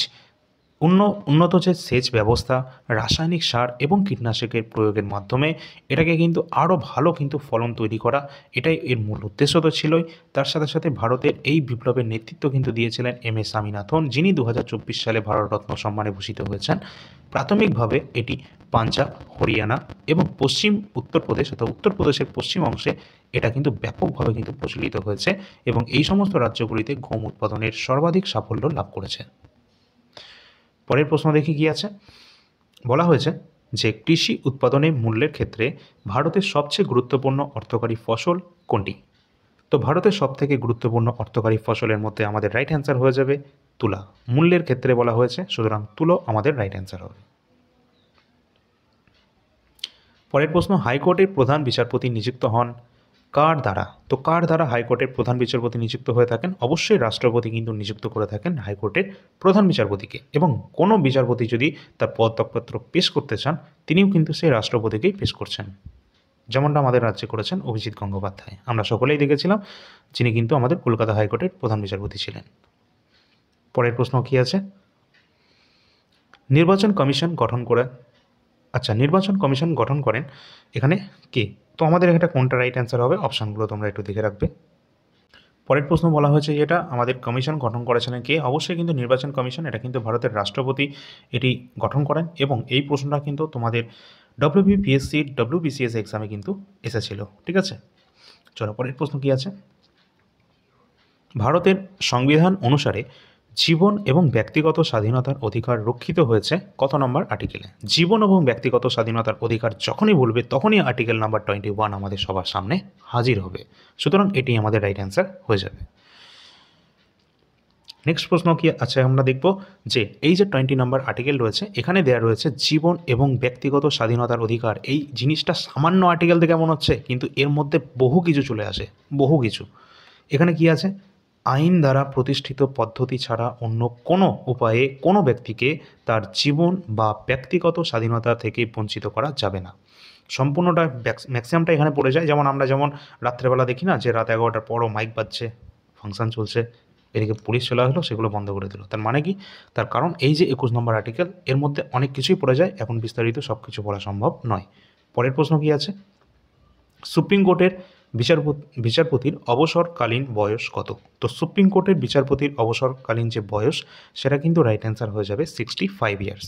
উন্নত যে সেচ ব্যবস্থা, রাসায়নিক সার এবং কীটনাশকের প্রয়োগের মাধ্যমে এটাকে কিন্তু আরও ভালো কিন্তু ফলন তৈরি করা, এটাই এর মূল উদ্দেশ্য তো ছিলই। তার সাথে সাথে ভারতের এই বিপ্লবের নেতৃত্ব কিন্তু দিয়েছিলেন এম.এস. স্বামীনাথন, যিনি 2024 সালে ভারতরত্ন সম্মানে ভূষিত হয়েছেন। প্রাথমিকভাবে এটি পাঞ্জাব, হরিয়ানা এবং উত্তরপ্রদেশ অর্থাৎ উত্তরপ্রদেশের পশ্চিম অংশে এটা কিন্তু ব্যাপকভাবে কিন্তু প্রচলিত হয়েছে, এবং এই সমস্ত রাজ্যগুলিতে গম উৎপাদনের সর্বাধিক সাফল্য লাভ করেছে। পরের প্রশ্ন দেখি কি আছে। বলা হয়েছে যে কৃষি উৎপাদনের মূল্যের ক্ষেত্রে ভারতের সবচেয়ে গুরুত্বপূর্ণ অর্থকারী ফসল কোনটি? তো ভারতের সবথেকে গুরুত্বপূর্ণ অর্থকারী ফসলের মধ্যে আমাদের রাইট অ্যান্সার হয়ে যাবে তুলা। মূল্যের ক্ষেত্রে বলা হয়েছে, সুতরাং তুলো আমাদের রাইট অ্যান্সার হবে। পরের প্রশ্ন, হাইকোর্টের প্রধান বিচারপতি নিযুক্ত হন কার দ্বারা? তো কার দ্বারা হাইকোর্টের প্রধান বিচারপতি নিযুক্ত হয়ে থাকেন? অবশ্যই রাষ্ট্রপতি কিন্তু নিযুক্ত করে থাকেন হাইকোর্টের প্রধান বিচারপতিকে, এবং কোনো বিচারপতি যদি তার পদত্যাগপত্র পেশ করতে চান, তিনিও কিন্তু সেই রাষ্ট্রপতিকেই পেশ করছেন, যেমনটা আমাদের রাজ্যে করেছেন অভিজিৎ গঙ্গোপাধ্যায়। আমরা সকলেই দেখেছিলাম, যিনি কিন্তু আমাদের কলকাতা হাইকোর্টের প্রধান বিচারপতি ছিলেন। পরের প্রশ্ন কী আছে, নির্বাচন কমিশন গঠন করেন এখানে কে? তো আমাদের এটা কোনটা রাইট অ্যান্সার হবে? অপশানগুলো তোমরা একটু দেখে রাখবে। পরের প্রশ্ন বলা হয়েছে যেটা আমাদের কমিশন গঠন করেছিলেন কে? অবশ্যই কিন্তু নির্বাচন কমিশন, এটা কিন্তু ভারতের রাষ্ট্রপতি এটি গঠন করেন, এবং এই প্রশ্নটা কিন্তু তোমাদের WBPSC WBCS এক্সামে কিন্তু এসেছিল, ঠিক আছে। চলো পরের প্রশ্ন কী আছে, ভারতের সংবিধান অনুসারে জীবন এবং ব্যক্তিগত স্বাধীনতার অধিকার রক্ষিত হয়েছে কত নম্বর আর্টিকেলে? জীবন এবং ব্যক্তিগত স্বাধীনতার অধিকার যখনই বলবে তখনই আর্টিকেল নাম্বার 21 আমাদের সবার সামনে হাজির হবে, সুতরাং এটি আমাদের রাইট অ্যান্সার হয়ে যাবে। নেক্সট প্রশ্ন কি আছে, আমরা দেখব যে এই যে 20 নম্বর আর্টিকেল রয়েছে, এখানে দেওয়া রয়েছে জীবন এবং ব্যক্তিগত স্বাধীনতার অধিকার। এই জিনিসটা সামান্য আর্টিকেল থেকে মনে হচ্ছে, কিন্তু এর মধ্যে বহু কিছু চলে আসে, বহু কিছু। এখানে কি আছে, আইন দ্বারা প্রতিষ্ঠিত পদ্ধতি ছাড়া অন্য কোনো উপায়ে কোনো ব্যক্তিকে তার জীবন বা ব্যক্তিগত স্বাধীনতা থেকে বঞ্চিত করা যাবে না। সম্পূর্ণটা ম্যাক্সিমামটা এখানে পড়ে যায়। যেমন আমরা রাত্রেবেলা দেখি না যে রাত 11টার পরও মাইক বাজছে, ফাংশন চলছে, এদিকে পুলিশ চলে আসলো, সেগুলো বন্ধ করে দিল। তার মানে কি? তার কারণ এই যে 21 নম্বর আর্টিকেল, এর মধ্যে অনেক কিছুই পড়ে যায়, এখন বিস্তারিত সব কিছু পড়া সম্ভব নয়। পরের প্রশ্ন কি আছে, সুপ্রিম কোর্টের বিচারপতির অবসরকালীন বয়স কত? তো সুপ্রিম কোর্টের বিচারপতির অবসরকালীন যে বয়স সেটা কিন্তু রাইট অ্যান্সার হয়ে যাবে 65 ইয়ার্স।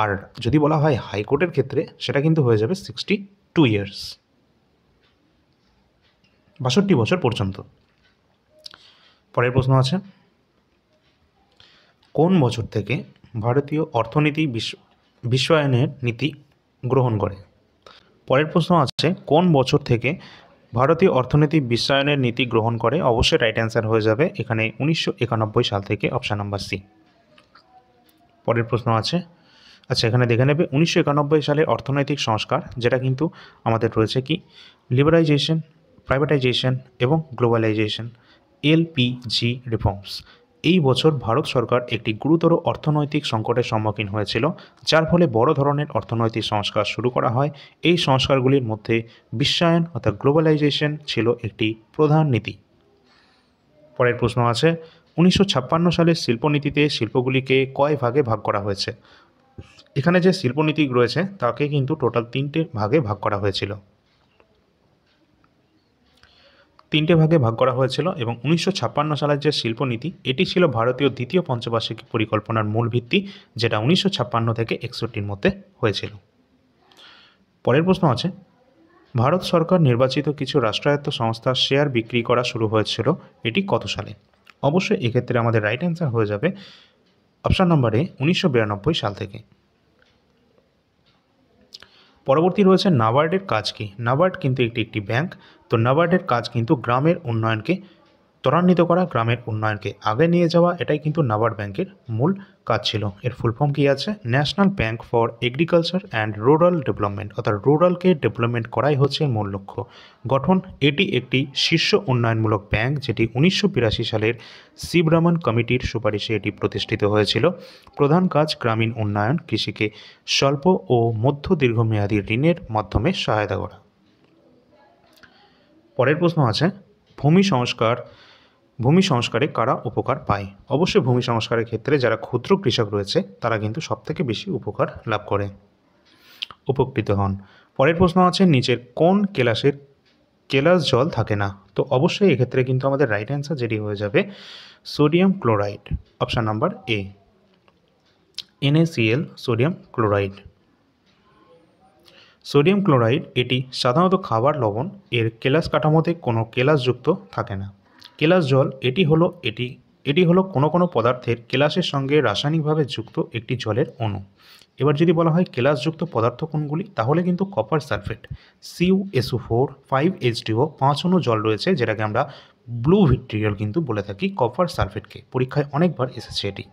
আর যদি বলা হয় হাইকোর্টের ক্ষেত্রে সেটা কিন্তু হয়ে যাবে 62 ইয়ার্স, 62 বছর পর্যন্ত। পরের প্রশ্ন আছে, কোন বছর থেকে ভারতীয় অর্থনীতি বিশ্বায়নের নীতি গ্রহণ করে? পরের প্রশ্ন আছে, কোন বছর থেকে ভারতীয় অর্থনীতি বিশ্বায়নের নীতি গ্রহণ করে? অবশ্যই রাইট অ্যান্সার হয়ে যাবে এখানে 1991 সাল থেকে, অপশান নাম্বার সি। পরের প্রশ্ন আছে, আচ্ছা এখানে দেখে নেবে 1991 সালের অর্থনৈতিক সংস্কার, যেটা কিন্তু আমাদের রয়েছে কি লিবারাইজেশন, প্রাইভেটাইজেশন এবং গ্লোবালাইজেশন, এলপিজি রিফর্মস। এই বছর ভারত সরকার একটি গুরুতর অর্থনৈতিক সংকটের সম্মুখীন হয়েছিল, যার ফলে বড় ধরনের অর্থনৈতিক সংস্কার শুরু করা হয়। এই সংস্কারগুলির মধ্যে বিশ্বায়ন অর্থাৎ গ্লোবালাইজেশন ছিল একটি প্রধান নীতি। পরের প্রশ্ন আছে, 1956 সালের শিল্পনীতিতে শিল্পগুলিকে কয় ভাগে ভাগ করা হয়েছে? এখানে যে শিল্পনীতি রয়েছে তাকে কিন্তু টোটাল 3টে ভাগে ভাগ করা হয়েছিল, 3টে ভাগে ভাগ করা হয়েছিল। এবং 1956 সালের যে শিল্পনীতি এটি ছিল ভারতীয় দ্বিতীয় পঞ্চবার্ষিক পরিকল্পনার মূল ভিত্তি, যেটা 1956 থেকে 61-র মধ্যে হয়েছিল। পরের প্রশ্ন আছে, ভারত সরকার নির্বাচিত কিছু রাষ্ট্রায়ত্ত সংস্থার শেয়ার বিক্রি করা শুরু হয়েছিল, এটি কত সালে? অবশ্যই এক্ষেত্রে আমাদের রাইট অ্যান্সার হয়ে যাবে অপশান নম্বরে 1992 সাল থেকে। পরবর্তী রয়েছে নাবার্ডের কাজ কি? নাবার্ড কিন্তু একটি ব্যাংক। তো নাবার্ডের কাজ কিন্তু গ্রামের উন্নয়নকে ত্বরান্বিত করা, গ্রামের উন্নয়নকে আগে নিয়ে যাওয়া, এটাই কিন্তু নাবার্ড ব্যাংকের মূল কাজ ছিল। এর ফুল ফর্ম কী আছে? National bank for agriculture and rural development, অর্থাৎ রুরালকে ডেভেলপমেন্ট করাই হচ্ছে মূল লক্ষ্য। গঠন, এটি একটি শীর্ষ উন্নয়নমূলক ব্যাংক, যেটি 1982 সালের শিবরামন কমিটির সুপারিশে এটি প্রতিষ্ঠিত হয়েছিল। প্রধান কাজ গ্রামীণ উন্নয়ন, কৃষিকে স্বল্প ও মধ্য দীর্ঘমেয়াদী ঋণের মাধ্যমে সহায়তা করা। পরের প্রশ্ন আছে, ভূমি সংস্কারে কারা উপকার পায়? অবশ্যই ভূমি সংস্কারের ক্ষেত্রে যারা ক্ষুদ্র কৃষক রয়েছে তারা কিন্তু সবথেকে বেশি উপকার লাভ করে, উপকৃত হন। পরের প্রশ্ন আছে, নিচের কোন কেলাস জল থাকে না? তো অবশ্যই এক্ষেত্রে কিন্তু আমাদের রাইট অ্যান্সার যেটি হয়ে যাবে সোডিয়াম ক্লোরাইড, অপশান নাম্বার এ, NaCl, sodium chloride. Sodium chloride এটি সাধারণত খাবার লবণ, এর কেলাস কাঠামোতে কোনো কেলাসযুক্ত থাকে না। কেলাস জল এটি হলো কোনো পদার্থের কেলাসের সঙ্গে রাসায়নিকভাবে যুক্ত একটি জলের অণু। এবার যদি বলা হয় কেলাসযুক্ত পদার্থ কোনগুলি, তাহলে কিন্তু কপার সালফেট, CuSO4, 5H2O, 5 অণু জল রয়েছে, যেটাকে আমরা ব্লু ভিট্রিয়াল কিন্তু বলে থাকি কপার সালফেটকে। পরীক্ষায় অনেকবার এসেছে এটি।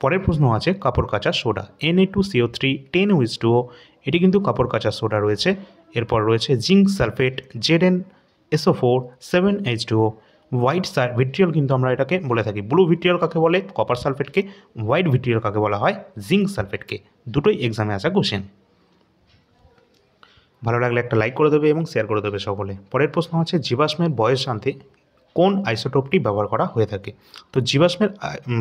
পরের প্রশ্ন আছে, কাপড় কাচা সোডা, Na2CO3, 10OH2O, এটি কিন্তু কাপড় কাচা সোডা রয়েছে। এরপর রয়েছে zinc sulphate, ZnSO4, 7H2O। White vitriol কিন্তু আমরা এটাকে বলে থাকি, ব্লু ভিট্রিয়াল কাকে বলে? কপার সালফেটকে। হোয়াইট ভিট্রিয়াল কাকে বলা হয়? জিঙ্ক সালফেটকে। দুটোই এক্সামে আসা কোশ্চেন। ভালো লাগলে একটা লাইক করে দেবে এবং শেয়ার করে দেবে সকলে। পরের প্রশ্ন আছে, জীবাশ্মের বয়স জানতে কোন আইসোটোপটি ব্যবহার করা হয়ে থাকে? তো জীবাশ্মের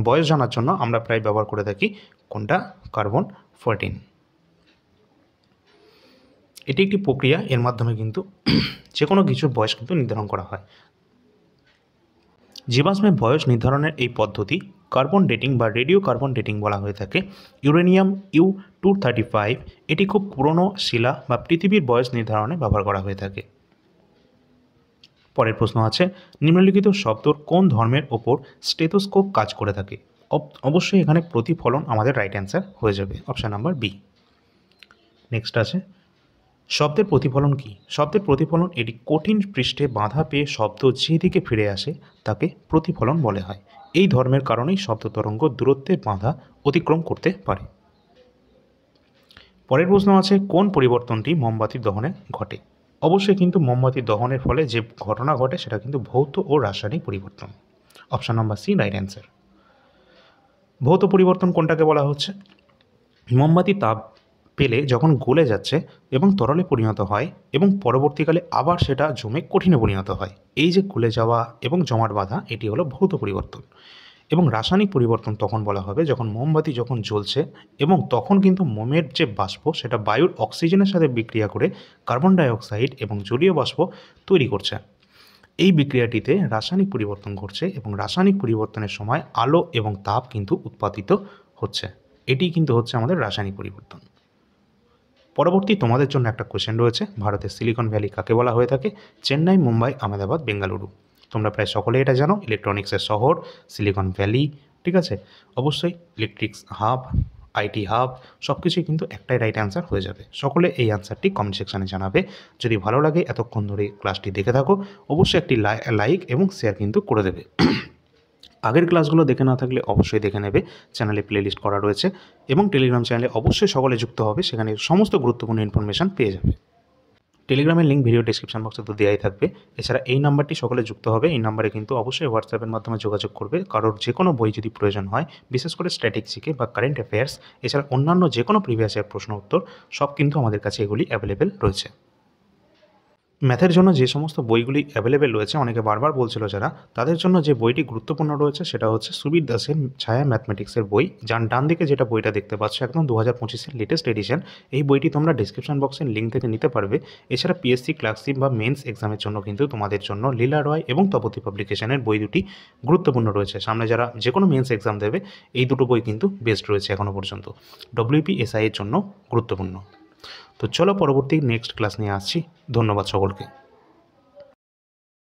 বয়স জানার জন্য আমরা প্রায় ব্যবহার করে থাকি কোনটা? কার্বন 14। এটি একটি প্রক্রিয়া, এর মাধ্যমে কিন্তু যে কোনো কিছুর বয়স কিন্তু নির্ধারণ করা হয়। জীবাশ্মের বয়স নির্ধারণের এই পদ্ধতি কার্বন ডেটিং বা রেডিও কার্বন ডেটিং বলা হয়ে থাকে। ইউরেনিয়াম U-235 এটি খুব পুরনো শিলা বা পৃথিবীর বয়স নির্ধারণে ব্যবহার করা হয়ে থাকে। পরের প্রশ্ন আছে, নিম্নলিখিত শব্দর কোন ধর্মের ওপর স্টেথোস্কোপ কাজ করে থাকে? অবশ্যই এখানে প্রতিফলন আমাদের রাইট অ্যান্সার হয়ে যাবে, অপশান নাম্বার বি। নেক্সট আছে, শব্দের প্রতিফলন কি? শব্দের প্রতিফলন এটি কঠিন পৃষ্ঠে বাধা পেয়ে শব্দ যেদিকে ফিরে আসে তাকে প্রতিফলন বলে হয়। এই ধর্মের কারণেই শব্দ তরঙ্গ দূরত্বের বাধা অতিক্রম করতে পারে। পরের প্রশ্ন আছে, কোন পরিবর্তনটি মোমবাতি দহনে ঘটে? অবশ্যই কিন্তু মোমবাতি দহনের ফলে যে ঘটনা ঘটে সেটা কিন্তু ভৌত ও রাসায়নিক পরিবর্তন, option number C right answer. ভৌত পরিবর্তন কোনটাকে বলা হচ্ছে? মোমবাতি তাপ পেলে যখন গলে যাচ্ছে এবং তরলে পরিণত হয় এবং পরবর্তীকালে আবার সেটা জমে কঠিনে পরিণত হয়, এই যে গলে যাওয়া এবং জমাট বাঁধা, এটি হলো ভৌত পরিবর্তন। এবং রাসায়নিক পরিবর্তন তখন বলা হবে যখন মোমবাতি যখন জ্বলছে এবং তখন কিন্তু মোমের যে বাষ্প সেটা বায়ুর অক্সিজেনের সাথে বিক্রিয়া করে কার্বন ডাইঅক্সাইড এবং জলীয় বাষ্প তৈরি করছে। এই বিক্রিয়াটিতে রাসায়নিক পরিবর্তন ঘটছে এবং রাসায়নিক পরিবর্তনের সময় আলো এবং তাপ কিন্তু উৎপাদিত হচ্ছে। এটি কিন্তু হচ্ছে আমাদের রাসায়নিক পরিবর্তন। পরবর্তী তোমাদের জন্য একটা কোশ্চেন রয়েছে, ভারতের সিলিকন ভ্যালি কাকে বলা হয়ে থাকে? চেন্নাই, মুম্বাই, আহমেদাবাদ, বেঙ্গালুরু। তোমরা প্রায় সকলে এটা জানো, ইলেকট্রনিক্সের শহর সিলিকন ভ্যালি, ঠিক আছে। অবশ্যই ইলেকট্রিক্স হাব, আইটি হাব, সব কিছুই কিন্তু একটাই রাইট অ্যান্সার হয়ে যাবে। সকলে এই অ্যান্সারটি কমেন্ট সেকশানে জানাবে। যদি ভালো লাগে এতক্ষণ ধরে ক্লাসটি দেখে থাকো অবশ্যই একটি লাইক এবং শেয়ার কিন্তু করে দেবে। আগের ক্লাসগুলো দেখে না থাকলে অবশ্যই দেখে নেবে, চ্যানেলে প্লেলিস্ট করা রয়েছে এবং টেলিগ্রাম চ্যানেলে অবশ্যই সকলে যুক্ত হবে, সেখানে সমস্ত গুরুত্বপূর্ণ ইনফরমেশান পেয়ে যাবে। টেলিগ্রামের লিঙ্ক ভিডিও ডেসক্রিপশন বক্সে তো দেওয়াই থাকবে। এছাড়া এই নাম্বারটি সকলে যুক্ত হবে, এই নাম্বারে কিন্তু অবশ্যই হোয়াটসঅ্যাপের মাধ্যমে যোগাযোগ করবে কারোর যে কোনো বই যদি প্রয়োজন হয়, বিশেষ করে স্ট্র্যাটেজিকে বা কারেন্ট অ্যাফেয়ার্স, এছাড়া অন্যান্য যে কোনো প্রিভিয়াস ইয়ার প্রশ্ন উত্তর সব কিন্তু আমাদের কাছে এগুলি অ্যাভেলেবেল রয়েছে। ম্যাথের জন্য যে সমস্ত বইগুলি অ্যাভেলেবেল রয়েছে, অনেকে বারবার বলছিল যারা, তাদের জন্য যে বইটি গুরুত্বপূর্ণ রয়েছে সেটা হচ্ছে সুবীর দাসের ছায়া ম্যাথমেটিক্সের বই। যার ডান দিকে যেটা বইটা দেখতে পাচ্ছ একদম 2025-এর লেটেস্ট এডিশন। এই বইটি তোমরা ডিসক্রিপশন বক্সের লিঙ্ক থেকে নিতে পারবে। এছাড়া পিএসসি ক্লার্কশিপ বা মেন্স এক্সামের জন্য কিন্তু তোমাদের জন্য লীলা রয় এবং তপতী পাবলিকেশনের বই দুটি গুরুত্বপূর্ণ রয়েছে। সামনে যারা যে কোনো মেন্স এক্সাম দেবে এই দুটো বই কিন্তু বেস্ট রয়েছে এখনও পর্যন্ত, WPSI এর জন্য গুরুত্বপূর্ণ। তো চলো পরবর্তী নেক্সট ক্লাস নিয়ে আসছি। ধন্যবাদ সকলকে।